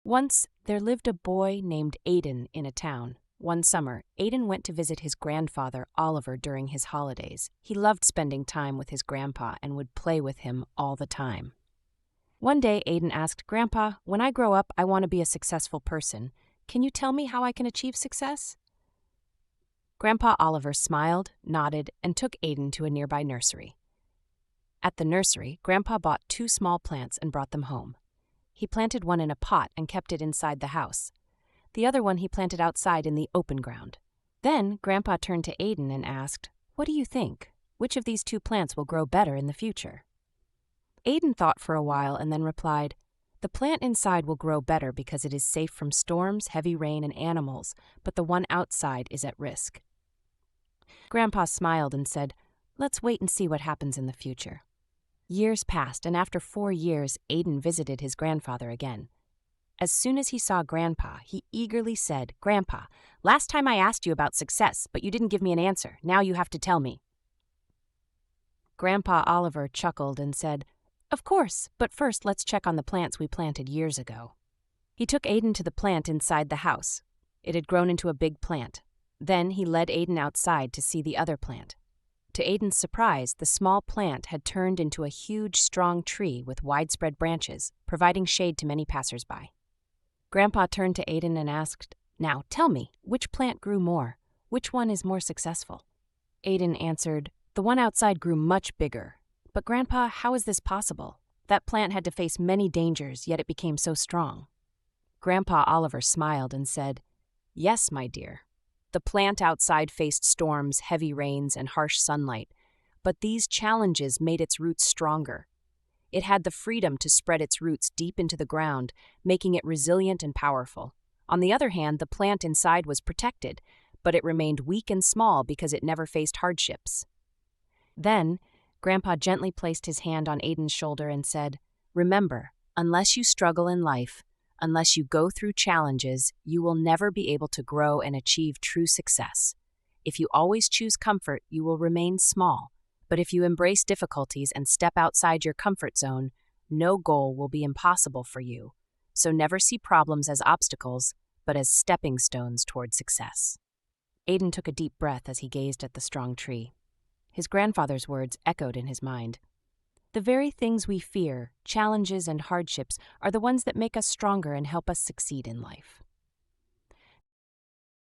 Once, there lived a boy named Aidan in a town. One summer, Aidan went to visit his grandfather, Oliver, during his holidays. He loved spending time with his grandpa and would play with him all the time. One day, Aidan asked, "Grandpa, when I grow up, I want to be a successful person. Can you tell me how I can achieve success?" Grandpa Oliver smiled, nodded, and took Aidan to a nearby nursery. At the nursery, Grandpa bought two small plants and brought them home. He planted one in a pot and kept it inside the house. The other one he planted outside in the open ground. Then Grandpa turned to Aidan and asked, "What do you think? Which of these two plants will grow better in the future?" Aidan thought for a while and then replied, "The plant inside will grow better because it is safe from storms, heavy rain, and animals, but the one outside is at risk." Grandpa smiled and said, "Let's wait and see what happens in the future." Years passed, and after 4 years, Aidan visited his grandfather again. As soon as he saw Grandpa, he eagerly said, "Grandpa, last time I asked you about success, but you didn't give me an answer. Now you have to tell me." Grandpa Oliver chuckled and said, "Of course, but first let's check on the plants we planted years ago." He took Aidan to the plant inside the house. It had grown into a big plant. Then he led Aidan outside to see the other plant. To Aidan's surprise, the small plant had turned into a huge, strong tree with widespread branches, providing shade to many passers-by. Grandpa turned to Aidan and asked, "Now, tell me, which plant grew more? Which one is more successful?" Aidan answered, "The one outside grew much bigger. But Grandpa, how is this possible? That plant had to face many dangers, yet it became so strong." Grandpa Oliver smiled and said, "Yes, my dear. The plant outside faced storms, heavy rains, and harsh sunlight, but these challenges made its roots stronger. It had the freedom to spread its roots deep into the ground, making it resilient and powerful. On the other hand, the plant inside was protected, but it remained weak and small because it never faced hardships." Then, Grandpa gently placed his hand on Aidan's shoulder and said, "Remember, unless you struggle in life, unless you go through challenges, you will never be able to grow and achieve true success. If you always choose comfort, you will remain small. But if you embrace difficulties and step outside your comfort zone, no goal will be impossible for you. So never see problems as obstacles, but as stepping stones toward success." Aidan took a deep breath as he gazed at the strong tree. His grandfather's words echoed in his mind. The very things we fear, challenges and hardships, are the ones that make us stronger and help us succeed in life.